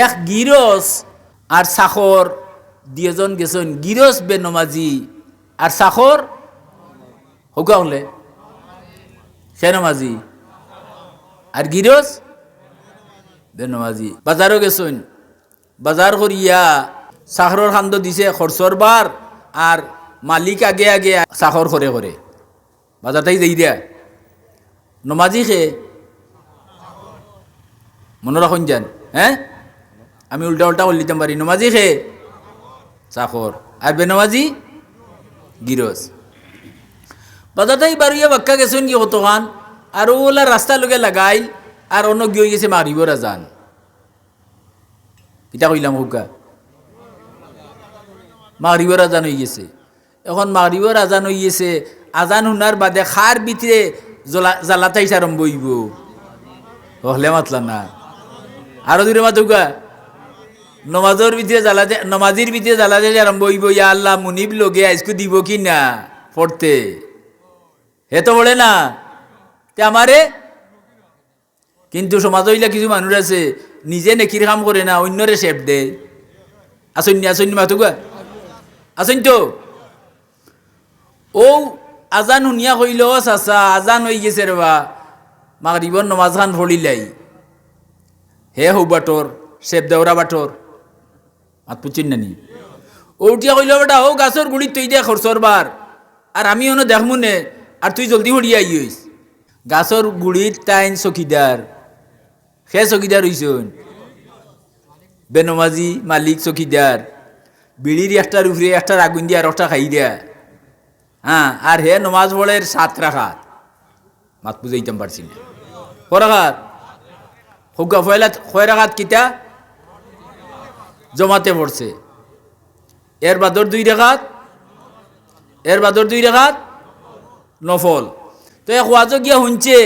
এক গিরস আর সাখর দুজন গেছেন, গিরস বেনমাজি আর সাখর হুকা হলে সে নমাজি আর গিরস বেনমাজি। বাজারও গেছেন, বাজার করিয়া সাখরর খান্দ দিছে খরচর বার, আর মালিক আগে আগে সাখর করে করে বাজারটাই যাই দেয়া নমাজি খে মনে রাখুন যান। হ্যাঁ, আমি উল্টা উল্টা বলে দিতে পারি। নমাজি খে চাকর আর বেনমাজি গিরস। বাজারটাই বাড়িয়া বাক্কা গেছেন কি কতখান, আর ওলা রাস্তা লোকে লাগাইল, আর অন্য গিয়ে গেছে মারিবর আজান। কিতা কইলাম হুকা, মাগরিবর আজান হয়ে গেছে। এখন মাগরিবর আজান হয়ে গেছে, আজান শুনার বাদে খার ভিতরে জ্বালাতাইস আরম্ভ হইব, হলে মাতলা না আরো দূরে মাতুকা নমাজের ভিতরে জ্বালাতে, নমাজির ভিতরে জ্বালাতে আরম্ভ হইব। ইয়া আল্লাহ মুনিব লোকে আজকে দিব কি না পড়তে, হে তো বলে না তে আমারে। কিন্তু সমাজ হইলা কিছু মানুষ আছে নিজে নেকির কাম করে না, অন্যরে শেপ দেয়। আসন্নি আসন্নি মাতুকা আসেন তো। ও আজান শুনিয়া কইল চাচা আজান হয়ে গেছে রে বা, মাগরিবর নমাজ খান পড়িলাই। হে হৌ বাটর শেপ দেওরা বাটর মাত পুচিন নানি। ও উঠিয়া কইল বেটা ও গাছর গুড়িত তুই দিয়া খরচর বার, আর আমি অন্য দেখমু নে, আর তুই জলদি হরিয়া আইস। গাছর গুড়িত তাইন চকিদার, সে চকিদার হইছন বেনমাজি মালিক চকিদার। বিড়ির একটার উপরে একটার আগুন দিয়া আর একটা খাই দিয়া। হ্যাঁ, আর হে নমাজ পড়ের 7 রাকাত। মাত বুঝাইতাম পারছি না করাঘাত হুকা ফয়লা কয় রাকাত কিতা জমাতে পড়ছে, এর বাদর 2 রাকাত, এর বাদর 2 রাকাত নফল। তো এক ওয়াজ গিয়া শুনছে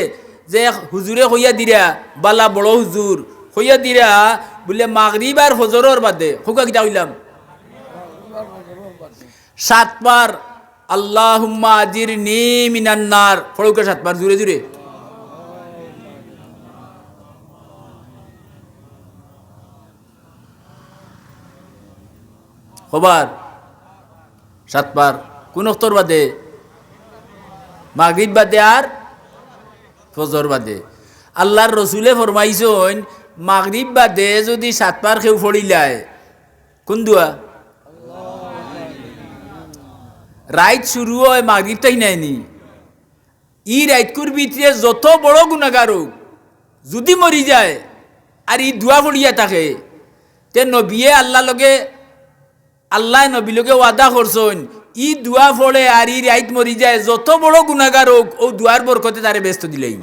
যে হুজুরে হইয়া দিরা, বালা বড় হুজুর হইয়া দিরা বলে মাগরিব আর ফজরের বাদে হুকা কিতা হইলাম 7 বার আল্লাহুম্মা আজিরনি মিনান নার ফড়ুকা 7 বার জুড়ে জুড়ে। খবর 7 বার কোন অক্তর বাদে, মাগরিব বাদে আর ফজর বাদে। আল্লাহর রসুলে ফরমাইছেন মাগরিব বাদে যদি 7 বার কেউ ফড়িলায় কোন দুয়া, রাইত শুরু হয় মাগরিবটাই নাইনি, ই রাইতকুর ভিতরে যত বড় গুনাহগার হোক যদি মরি যায় আর ই দোয়া পড়িয়া থাকে, তে নবিয়ে আল্লাহ লগে, আল্লাহ নবী লোকে ওয়াদা করছেন ই দোয়া পড়ে আর ই রাইত মরি যায় যত বড় গুনাহগার হোক ও দোয়ার বরকতে তারে ব্যস্ত দিলেই।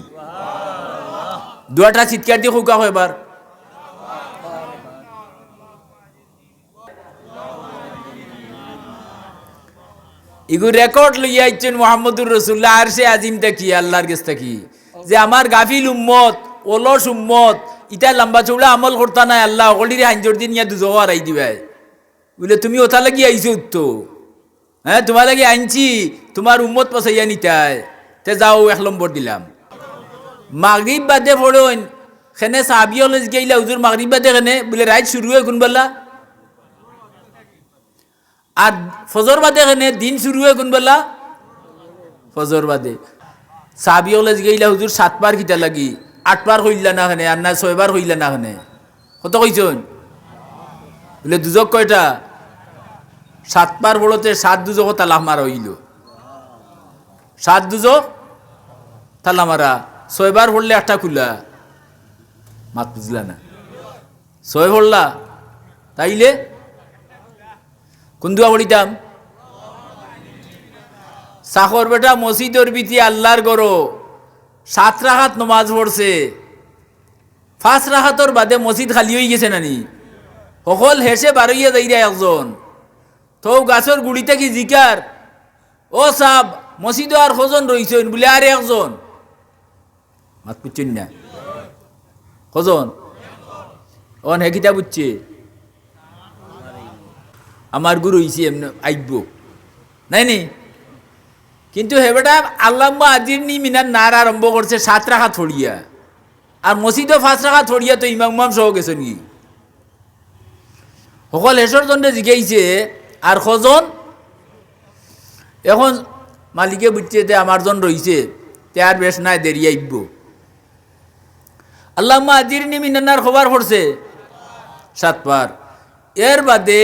দোয়াটা চিৎকার দিয়ে হুকা হয় এবার। ইগু রেকর্ড লইয়া আইছেন মুহাম্মদুর রাসূলুল্লাহ আর সে আজিমটা কি আল্লাহর কাছে কি, যে আমার গাফিল উম্মত অলস উম্মত ইটা লম্বা চৌড়া আমল করতা নাই, আল্লাহ অগলিরে আঞ্জর দিন ইয়া দুজো হারাই দিবাই বলে তুমি ওথা লাগি আইছো তো। হ্যাঁ, তোমার লাগি আনছি, তোমার উম্মত পছাইয়া নিতাই, তে যাও 1 নম্বর দিলাম। মাগরিব বাদে পড়ুন খেনে সাহাবিও লজ গেইলা হুজুর মাগরিব বাদে খেনে বলে রাইত শুরু হয় কোন বেলা, আর ফজর বাদে খেনে দিন শুরু হয় কোন বেলা, ফজর বাদে। সাহাবিও লজ গেইলা হুজুর 7 বার কিতা লাগি, 8 বার হইলা না খেনে, আর না 6 বার হইলা না খেনে, কত কইছন বলে দুজক কয়টা 7 বার বড়তে 7 দুজক তালাক মারা হইল, 7 দুজক তালা মারা, 6 বার পড়লে 8টা খুলা। মাত বুঝলা না 6 পড়লা তাইলে কোন দুয়া পড়িতাম, সাখর বেটা মসজিদর ভিতরে আল্লাহর গরো 7 রাকাত নমাজ পড়ছে, 5 রাকাতর বাদে মসজিদ খালি হয়ে গেছে নানি, সকল হেসে বারইয়া যাইরা একজন তো গাছের গুড়িতে কি জিকার ও সাব মসজিদ আর কজন রইছেন বলে আর একজন। মাত বুঝছেন না কজন, অন হে কিতা বুঝছে আমার গুরু হইছে এমনি আইব নাই নি, কিন্তু হে বেটা আল্লাহুম্মা আজিরনি মিনান নার আরম্ভ করছে 7 রাকাত ছড়িয়া, আর মসজিদও 5 রাকাত ছড়িয়া তো ইমাম সহ গেছেন কি সকল হেসর জনে জিগাইছে আর কজন এখন মালিকে বুঝছে যে আমার জন রইছে তে আর বেশ নাই দেরি আইব আল্লাহুম্মা আজিরনি মিনান্নার খবর পড়ছে 7 বার এর বাদে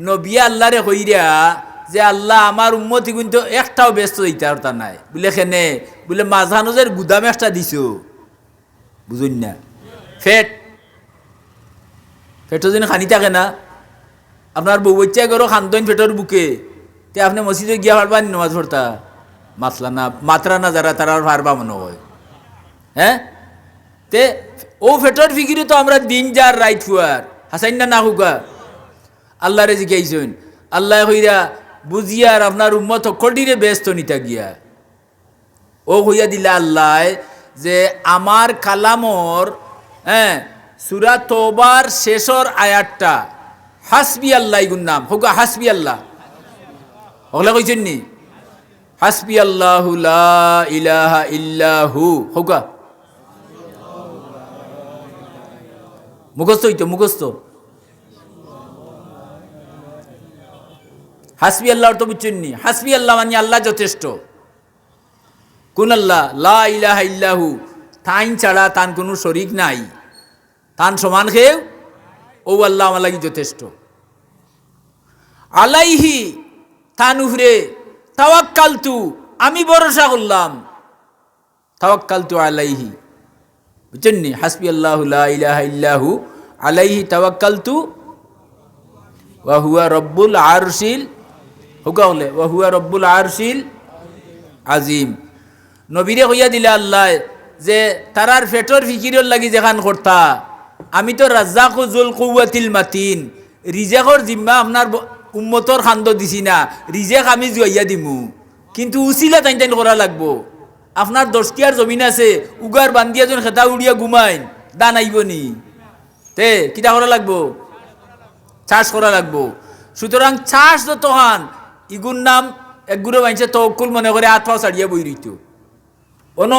নবী আল্লাহরে কইরা যে আল্লাহ আমার উম্মতি কিন্তু একটাও ব্যস্ত হইতে আর তা নাই বলে কেনে বলে মাঝানুজের গুদাম একটা দিছো বুঝুন না ফেটো যেন খানি থাকে না আপনার বউ বাচ্চা করো খান্দন ফেটোর বুকে তে আপনি মসজিদে গিয়া পারবা নামাজ পড়তা মাতলা না মাত্রা না যারা তারা পারবা মনে হয় হ্যাঁ তে ও ফেটোর ফিকিরে তো আমরা দিন যার রাইট ফুয়ার হাসাইন না হুকা আল্লাহ রে জিজ্ঞাইছেন আল্লাহ হইরা বুঝিয়ার আপনার উম্মত কটিরে ব্যস্ত নিতা গিয়া ও হইয়া দিলা আল্লাহ যে আমার কালামর সূরা তওবার শেষর আয়াতটা হাসবি আল্লাহ ইগুন নাম হোক হাসবি আল্লাহ ওগুলা কইছেন নি হাসবি আল্লাহু লা ইলাহা ইল্লাহু হোক মুখস্থ হইতো মুখস্থ হাসবি আল্লাহ তো বুঝছেন নি হাসবি আল্লাহ মানে আল্লাহ যথেষ্ট কোন আল্লাহ লা ইলাহা ইল্লাহু তাইন ছাড়া তান কোনো শরীক নাই তান সমান খেয়ে ও আল্লাহ আমার লাগি যথেষ্ট আলাইহি তান উফরে তাওয়াক্কালতু আমি ভরসা করলাম তাওয়াক্কালতু আলাইহি বুঝছেন নি হাসবি আল্লাহু লা ইলাহা ইল্লাহু আলাইহি তাওয়াক্কালতু ওয়া হুয়া রব্বুল আরশিল হুকা হলে ওয়া হুয়া রব্বুল আরশিল আজিম নবীরে হইয়া দিলে আল্লাহ যে তারার ফেটর ফিকিরর লাগি যেখান করতা আমি তো রাজ্জাকু যুল কুওয়াতিল মাতিন রিজেকর জিম্মা আপনার উম্মতর খান্দ দিছি না রিজেক আমি জুয়াইয়া দিমু কিন্তু উসিলা টাইন টাইন করা লাগবো আপনার 10 টিয়ার জমিন আছে উগার বান্ধিয়া জন খেতা উড়িয়া ঘুমাইন দান আইব নি তে কিটা করা লাগবো চাষ করা লাগবো সুতরাং চাষ যত হান ইগুর নাম একগুলো মাইছে তওকুল মনে করে হাত পাও ছাড়িয়া বই রইত অন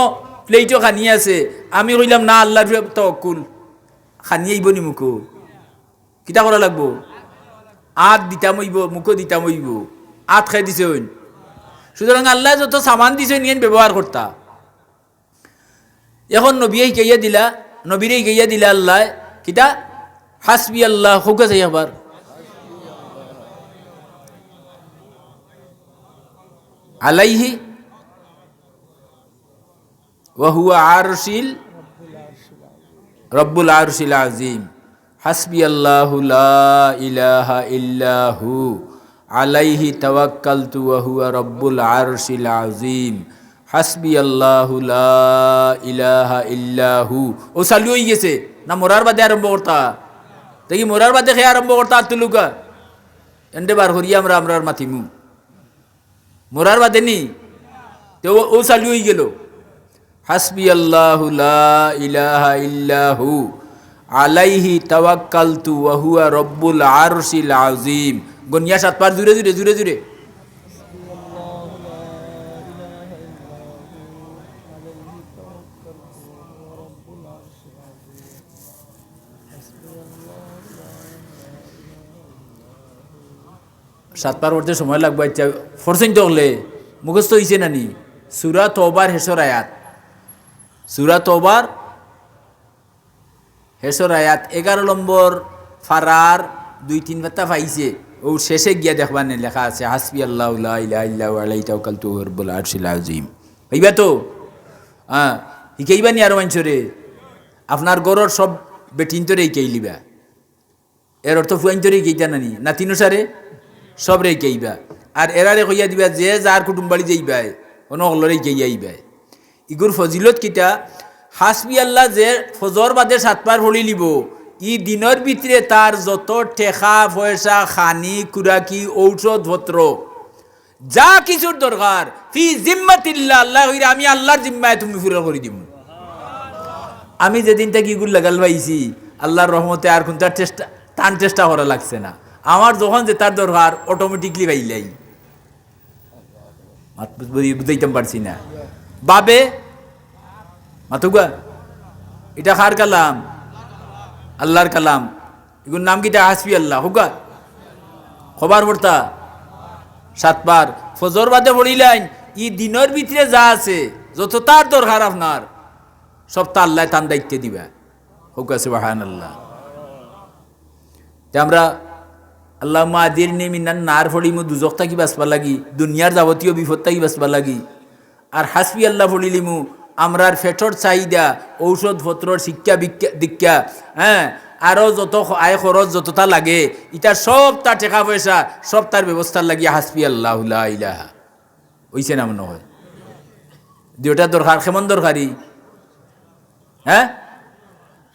প্লেটও খানি আছে আমি কইলাম না আল্লাহর তওকুল খানি আইব নি মুখো কিটা করা লাগবো আত দিতাম হইব মুখো দিতাম হইব আত খাই দিছে হইন সুতরাং আল্লাহ যত সামান দিছে নিয়েন ব্যবহার করতা এখন নবীই গাইয়া দিলা নবীরেই গাইয়া দিলা আল্লাহ কিটা হাসবি আল্লাহ হুকা যাই আবার আলাইহি ওয়া হুয়া আরশিল রব্বুল আরশিল আজিম হাসবি আল্লাহু লা ইলাহা ইল্লাহু আলাইহি তাওয়াক্কালতু ওয়া হুয়া রব্বুল আরশিল আজিম হাসবি আল্লাহু লা ইলাহা ইল্লাহু ও চালু হয়ে গেছে না মরার বাদে আরম্ভ করতা দেখি মরার বাদে খেয়ে আরম্ভ করতা তুলুকা এন্ডে বার করিয়া আমরার মাতিমু মরার বাদে নি তো ও চালু হয়ে গেল হাসবি আল্লাহু লা ইলাহা ইল্লাহু আলাইহি তাওয়াক্কালতু ওয়া হুয়া রব্বুল আরশিল আজিম গনিয়া 7 বার জুড়ে জুড়ে জুড়ে জুড়ে সাতবার পড়তে সময় লাগবে আচ্ছা ফরসেন তো হলে মুখস্থ হয়েছে নানি সূরা তওবার হেসর আয়াত সূরা তওবার হেসর আয়াত 11 নম্বর ফারার 2-3 পাতা পাইছে ও শেষে গিয়া দেখবার নে লেখা আছে হাসবি আল্লাহু লা ইলাহা ইল্লাহু আলাইহি তাওয়াক্কালতু ওয়া রব্বুল আরশিল আযীম হইবা তো হিকাইবা নি আর মানছরে আপনার গরর সব বেটিন তোরে হিকাইলিবা এর অর্থ ফুয়াইন তোরে হিকাইতা নানি নাতিনুসারে সব রে হিকাইবা আর এরারে কইয়া দিবা যে যার কুটুম বাড়ি যাইবা কোনো হলরে হিকাইয়া আইবা ইগুর ফজিলত কিটা হাসবি আল্লাহ যে ফজর বাদে 7 বার পড়ি লিব ই দিনের ভিতরে তার যত টেকা পয়সা খানি কুরাকি ঔষধ পত্র যা কিছুর দরকার ফি জিম্মাতিল্লাহ আল্লাহ হইরা আমি আল্লাহর জিম্মায় তুমি পুরা করে দিব আমি যেদিন থেকে ইগুর লাগাল পাইছি আল্লাহর রহমতে আর কোন তার চেষ্টা করা লাগছে না আমার যখন যে তার দরকার অটোমেটিকলি পাইলাই বুঝাইতাম পারছি না বাবে মাতুগা এটা কার কালাম আল্লাহর কালাম এগুলোর নাম কিটা হাসবি আল্লাহ হুকা খবর পড়তা 7 বার ফজর বাদে পড়িলেন ই দিনের ভিতরে যা আছে যত তার দরকার আপনার সব তা আল্লাহ তার দায়িত্বে দিবা হুকা সুবহানাল্লাহ। আমরা আল্লাহ মাদিরনি মিনান নার ফড়িমু দুজক থাকি বাঁচবা লাগি দুনিয়ার যাবতীয় বিপদ থাকি বাঁচবা লাগি আর হাসবি আল্লাহ ফড়িলিমু আমরার ফেটর চাহিদা ঔষধ পত্রর শিক্ষা দীক্ষা হ্যাঁ আরও যত আয় খরচ যতটা লাগে ইটার সব তার টাকা পয়সা সব তার ব্যবস্থার লাগিয়া হাসবি আল্লাহ লা ইলাহা হইছে না মনে হয় দুটা দরকার কেমন দরকারি হ্যাঁ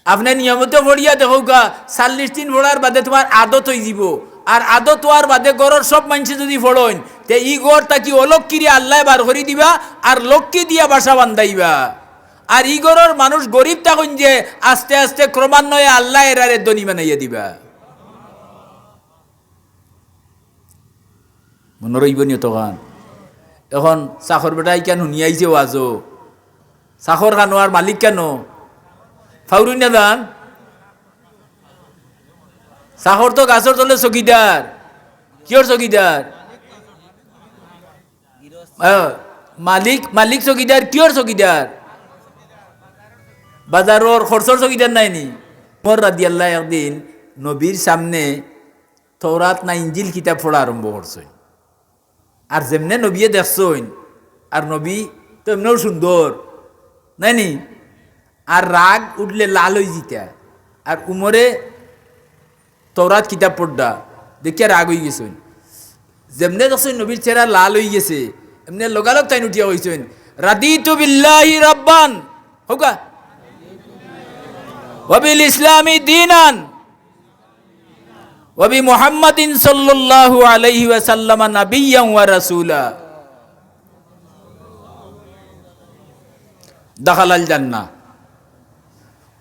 আপনি নিয়মিত পড়িয়া দেখো গা 40 দিন পড়ার বাদে তোমার আদত হয়ে যাব আর আদত হওয়ার বাদে গড়ের সব মানুষ যদি পড়েন তে ই গড় তাকি অলক্ষী আল্লাহ বার করে দিবা আর লক্ষ্মী দিয়া বাসা বান্ধাইবা আর ই গড়ের মানুষ গরিব থাকুন যে আস্তে আস্তে ক্রমান্বয়ে আল্লাহ এরারে ধনী বানাইয়া দিবা মনে রইব নি তখন এখন চাকর বেটাই কেন শুনিয়াইছে ওয়াজো চাকর খানোয়ার মালিক কেন ফাউরুন না দান চাকর তো গাছর তলে চকিদার কিয়র চকিদার মালিক মালিক চকিদার কিয়র চকিদার বাজারর খরচর চকিদার নাইনি মোর রাদিয়াল্লাহু একদিন নবীর সামনে তওরাত না ইনজিল কিতাব পড়া আরম্ভ করছেন আর যেমনে নবীয়ে দেখছেন আর নবী তো এমনিও সুন্দর নাইনি আর রাগ উঠলে লাল হয়ে জিতা আর উমরে তওরাত কিতাব পড়া দেখিয়া রাগ হয়ে গেছেন যেমনে দেখছেন নবীর চেহারা লাল হয়ে গেছে এমনি লগালগ তাই উঠিয়া হয়েছেন রাদিতু বিল্লাহি রাব্বান হোকা ওয়া বিল ইসলামি দীনান ওয়া বি মুহাম্মাদিন সাল্লাল্লাহু আলাইহি ওয়াসাল্লাম নাবিয়্যান ওয়া রাসূলা দাখালাল জান্নাহ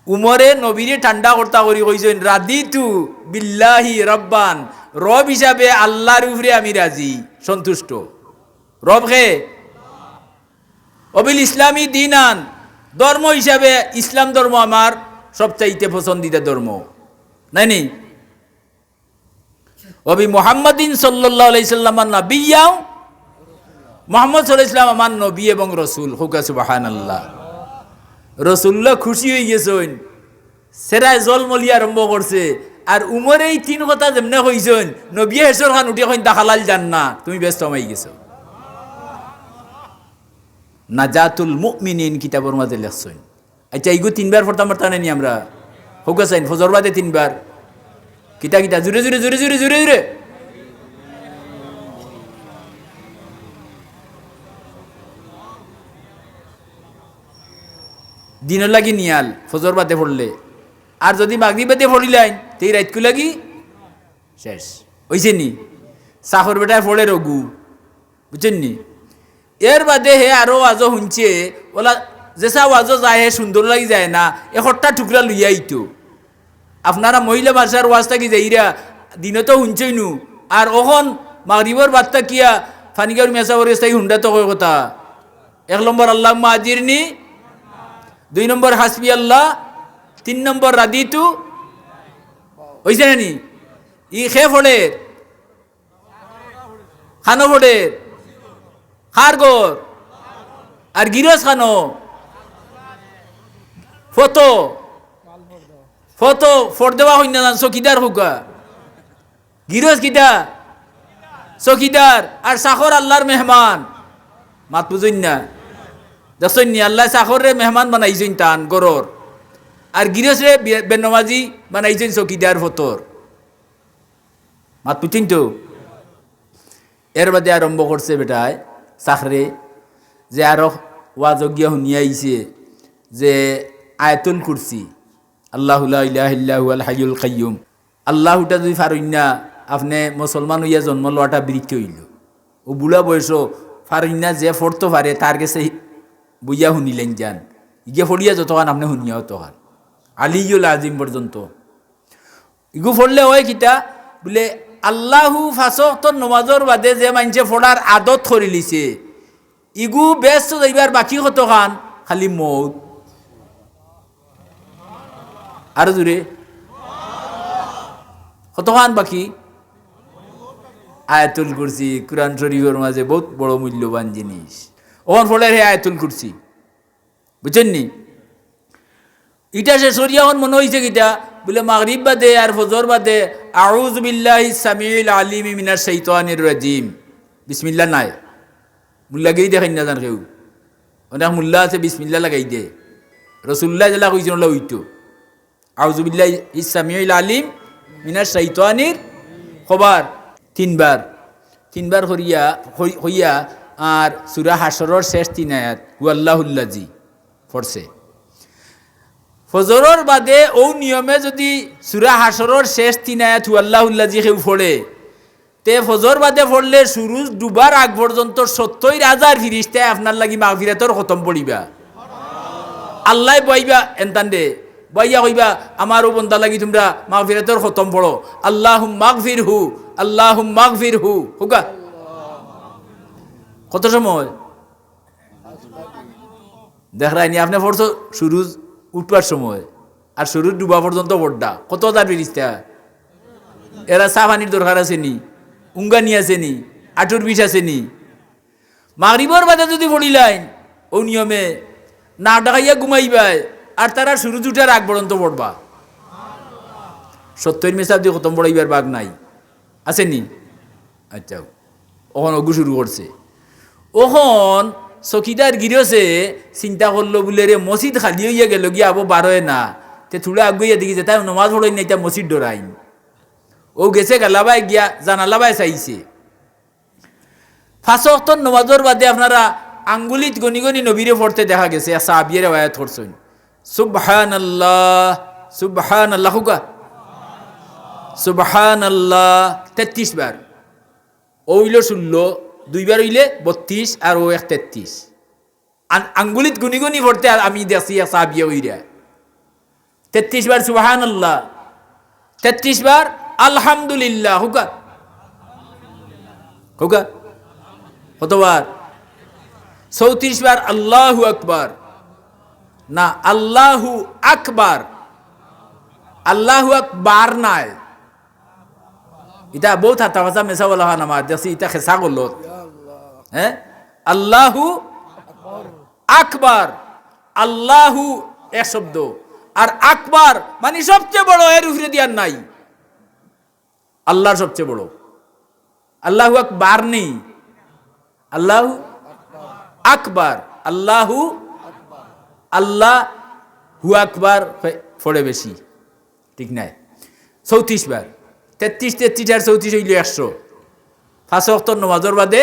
উমরে নবীরে ঠান্ডা করতা করি কইছেন রাদিতু বিল্লাহি রাব্বান রব হিসাবে আল্লাহর উপরে আমি রাজি সন্তুষ্ট রব হে অবিল ইসলামী দীনান ধর্ম হিসাবে ইসলাম ধর্ম আমার সবচাইতে পছন্দিতা ধর্ম নাইনি অবি মুহাম্মাদিন সাল্লাল্লাহু আলাইহি সাল্লাম নবিয়্যা মুহাম্মদ সাল্লাল্লাহু আলাইহি সাল্লাম আমার নবী এবং রাসূল হুকা সুবহানাল্লাহ রসুল্লাহ খুশি হয়ে গেছেন সেরায় জলমলিয়া আরম্ভ করছে আর উমর এই 3 কথা যেমনে কইছেন নবী হেসর খান উঠে কইন দাখালাল জান্নাহ তুমি ব্যস্ত হয়ে গেছো নাজাতুল মুমিনিন কিতাবের মাঝে লেখছেন আচ্ছা এইগো 3 বার পড়তাম পারতা নানি আমরা হোক আছেন ফজর বাদে 3 বার কিতা কিতা জুরে জুরে জুরে জুরে জুরে জুরে দিনের লাগি নিয়াল ফজর বাদে পড়লে আর যদি মাগরিব বাদে পড়িলেন তেই রাতকু লাগি শেষ হইছে নি চাকর বেটায় পড়ে রঘু বুঝছেন নি এর বাদে হে আরো ওয়াজও শুনছে ওলা যেসা ওয়াজও যায় হে সুন্দর লাগি যায় না একটা টুকরা লইয়া আইতো আপনারা মহিলা ভাষার ওয়াজটা কি যাইরা দিনে তো শুনছই নু আর ওখন মাগরিবর বাদটা কিয়া ফানিকার মেসা করে তাই হুন্ডা তো কয় কথা 1 নম্বর আল্লাহুম্মা আজিরনি 2 নম্বর হাসবি আল্লাহ 3 নম্বর রাদিতু হইছে নানি ই খে ফড়ে খানো ফড়ে খারগর আর গিরস খানো ফটো ফটো ফোর দেওয়া হই না চকিদার হুকা গিরস কিটা চকিদার আর চাকর আল্লাহর মেহমান মাত বুঝুন না দেখছেন নি আল্লাহ চাকরে মেহমান বানাইছেন টান গরর আর গিরসরে বেনমাজি বানাইছেন চকিদার ফতর মাত বুঝছেন তো এর বাদে আরম্ভ করছে বেটায় চাকরে যে আরো ওয়াজগিয়া শুনিয়া আইছে যে আয়াতুল কুরসি আল্লাহু লা ইলাহা ইল্লা হুয়াল হাইয়ুল কাইয়্যুম আল্লাহটা যদি পারুন না আপনি মুসলমান হইয়া জন্ম লওয়াটা বৃত্তি হইল ও বুড়া বয়স পারুন না যে ফোরতো পারে তার কাছে বইয়া শুনিলেন যান ইগে ফড়িয়া যতক্ষণ আপনি শুনিয়া তখন আলিউল আজিম পর্যন্ত ইগু ফড়লে হয় কিতা বলে আল্লাহু ফাঁসক্তর নমাজর বাদে যে মানুষে ফোড়ার আদত করে লিছে ইগু ব্যস্ত যাইবার বাকি কতখান খালি মৌত আর জুড়ে কতক্ষণ বাকি? আয়াতুল কুরসি কুরআন শরীফের মাঝে বহুত বড় মূল্যবান জিনিস। ওখান ফলে হে আয়াতুল কুরসি, বুঝছেন নি? ইটা শেষ করিয়া এখন মনে হয়েছে কিটা বলে মাগরিব বাদে আর ফজর বাদে আউযু বিল্লাহি সামিউল আলিম মিনাশ শাইতানির রাজিম বিসমিল্লাহ নাই মুল্লাগিরি দেখেন না জান কেউ, অনেক মুল্লা আছে বিসমিল্লাহ লাগাই দে। রাসূলুল্লাহ যারা কইছেন ওলা হইতো আউযু বিল্লাহি সামিউল আলিম মিনাশ শাইতানির খবর তিনবার হইয়া আর সূরা হাশরের শেষ 3 আয়াত ওয়াল্লাহুল্লাজি পড়ছে। ফজরের বাদে ও নিয়মে যদি সূরা হাশরের শেষ 3 আয়াত ওয়াল্লাহুল্লাজি কেউ পড়ে তে ফজর বাদে পড়লে সূরজ ডুবার আগ পর্যন্ত ৭০,০০০ ফিরিস্তা আপনার লাগি মাগফিরাতর খতম পড়িবা। আল্লাহ বইবা এনতান্ডে বইয়া কইবা আমারও বন্দা লাগি তোমরা মাগফিরাতর খতম পড়ো, আল্লাহুম্মা মাগফিরহু আল্লাহুম্মা মাগফিরহু হুকা। কত সময় দেখরাইনি আপনি পড়ছো সূরজ উঠবার সময় আর সূরজ ডুবা পর্যন্ত পড়ডা কত হাজার ফিরিস্তা। এরা চা পানির দরকার আছে নি, উঙ্গানি আছে নি, আঁটুর বিষ আছে নি? মাগরিবর বাদে যদি পড়িলাইন ও নিয়মে না ডাকাইয়া ঘুমাইবাই আর তারা সূরজ উঠার আগ পর্যন্ত পড়বা। ৭০ মেসাব দিয়ে খতম পড়াইবার বাগ নাই আছে নি? আচ্ছা ওখন অগু শুরু করছে। ওখন চকিদার গিরছে চিন্তা করলো বলে রে মসজিদ খালি হইয়া গেল গিয়া আবো বারোয় না তে থুড়া আগুইয়া দেখিছে তাই নমাজ পড়াই না, এটা মসজিদ ডরাইন। ও গেছে গালাবাই গিয়া জানালাবাই চাইছে। ৫ ওয়াক্ত নমাজের বাদে আপনারা আঙ্গুলিত গনি গনি নবীরে পড়তে দেখা গেছে। সাহাবিয়ের আয়াত পড়ছেন সুবহানাল্লাহ সুবহানাল্লাহ হুকা সুবহানাল্লাহ ৩৩ বার। ও হইল ১৬, ২ বার হইলে ৩২ আর ও ৩৩। আঙ্গুলিত গুনি গুনি পড়তে আমি দেখছি সাহাবিয়া হইরা ৩৩ বার সুবহানাল্লাহ, ৩৩ বার আলহামদুলিল্লাহ হুকা হুকা কতবার? ৩৪ বার আল্লাহু আকবার না আল্লাহু আকবার, আল্লাহু আকবার নাই। এটা বহুত হাতা ভাষা মেশা বলা হয় আমার দেখছি, এটা খেসা করল। হ্যাঁ আল্লাহু আকবার, আল্লাহু এক শব্দ আর আকবার মানে সবচেয়ে বড়, এর উপরে দিয়ার নাই। আল্লাহর সবচেয়ে বড়, আল্লাহু আকবার নেই, আল্লাহু আকবার, আল্লাহু আল্লাহু আকবার পড়ে বেশি, ঠিক নাই? ৩৪ বার, ৩৩ আর ৩৪ হইল ১০০। ৫ ওয়াক্ত নমাজের বাদে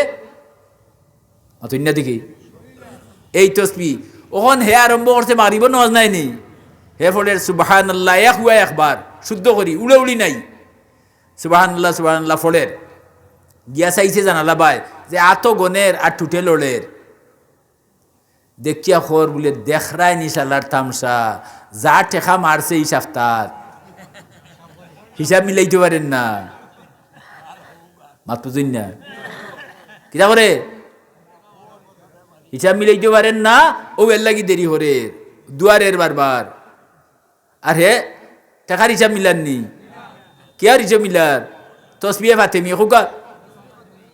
অতন্যা দেখি এই তসবি ওখন হে আরম্ভ করছে মারিব নমাজ নাই নি, হে ফলে সুবহানাল্লাহ একবার শুদ্ধ করি উড়ে উড়ি নাই সুবহানাল্লাহ সুবহানাল্লাহ ফলের গিয়া চাইছে জানালা বাই যে আতো গনের আর টুটে লড়ের দেখিয়া খর বলে দেখরাই নিশালার তামসা যা টেকা মারছে এই সপ্তাহ হিসাব মিলাইতে পারেন না। মাত বুঝুন না কিতা করে হিসাব মিলাইতে পারেন না, ও এর লাগি দেরি হরে দুয়ারের বারবার। আর হে টাকার হিসাব মিলাননি, কে আর হিসাব মিলার? তসবিয়ে ফাতেমি হোকা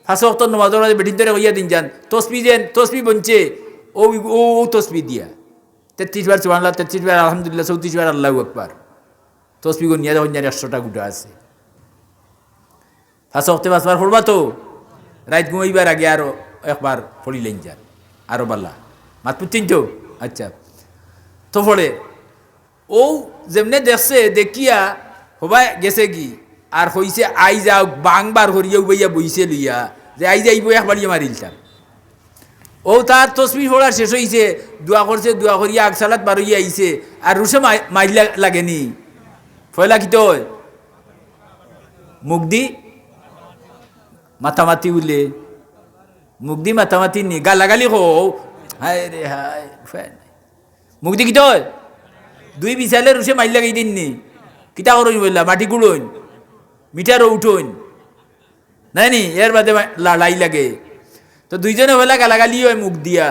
৫ ওয়াক্ত নমাজের মাঝে বেঠিন ধরে হইয়া দিন যান তসবি যেন তসবি বনছে ও ও তসবি দিয়া ৩৩ বার সুবহানাল্লাহ, ৩৩ বার আলহামদুলিল্লাহ, ৩৪ বার আল্লাহু আকবার। তসবি গনিয়া দেখুন ১০০টা গুটা আছে। ৫ ওয়াক্তে ৫ বার পড়বা তো রাত ঘুমাইবার আগে আরো একবার পড়িলেন যান আরো বাল্লা মাত পুচ্ছেন তো। আচ্ছা তো পড়ে ও যেমনে দেখছে দেখিয়া হবাই গেছে কি আর হইছে আই যাও বাংবার হরিয়া উবাইয়া বইছে লইয়া যে আই যাইব একবারই মারিলতাম। ও তার তসবি পড়ার শেষ হইছে, দোয়া করছে, দোয়া করিয়া আগসালাত বার হইয়া আইছে আর রুসে মাইলা লাগেনি ফয়লা কি তো মুখ দি মাতামাতি উলে মুখ দি মাতামাতি নি গালাগালি হো হায় রে হায় মুখ দি কি তো 2 বিছালে রুসে মাইল লাগাই দিননি কিতা করুন বললা মাটি গুড়ন মিটারও উঠুন নাই নি এর বাদে লাই লাগে তো দুইজনে হইলা গালাগালি হয় মুখ দিয়া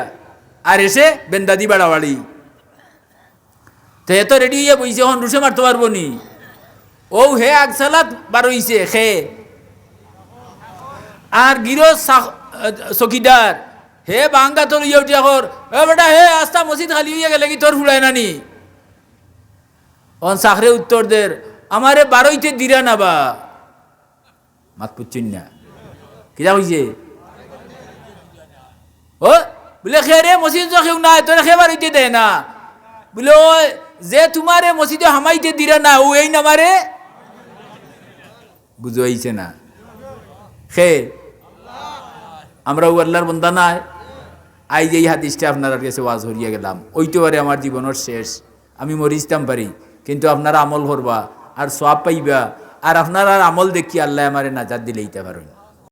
আর এসে বেন্দাদি বাড়াবাড়ি। তো এত রেডি হইয়া বইছে হন রুসে মারতে পারবো নি ও হে আগসালাত বারইছে খে আর গিরো চকিদার হে বাঙ্গা তোর ইয়ে উঠিয়া কর এ বেটা হে আস্তা মসজিদ খালি হইয়া গেলে কি তোর ফুলাই নানি অন চাকরে উত্তর দের আমারে বারইতে দিরা না বা মাত পুচ্ছিন না কিরা হইছে ও বলে খে রে মসজিদ তো কেউ নাই তোর খে বারইতে দেয় না বলে ও যে তোমারে মসজিদে হামাইতে দিরা না ও এই নামারে বুঝাইছে না খে আমরা ও আল্লাহর বান্দা নাই আই যে এই হাদিসটা আপনার কাছে ওয়াজ হরিয়া গেলাম ওইতে পারে আমার জীবনের শেষ আমি মরিতাম পারি কিন্তু আপনারা আমল করবা আর সওয়াব পাইবা আর আপনারা আমল দেখি আল্লাহ আমারে নাজাত দিলেইতে পারেন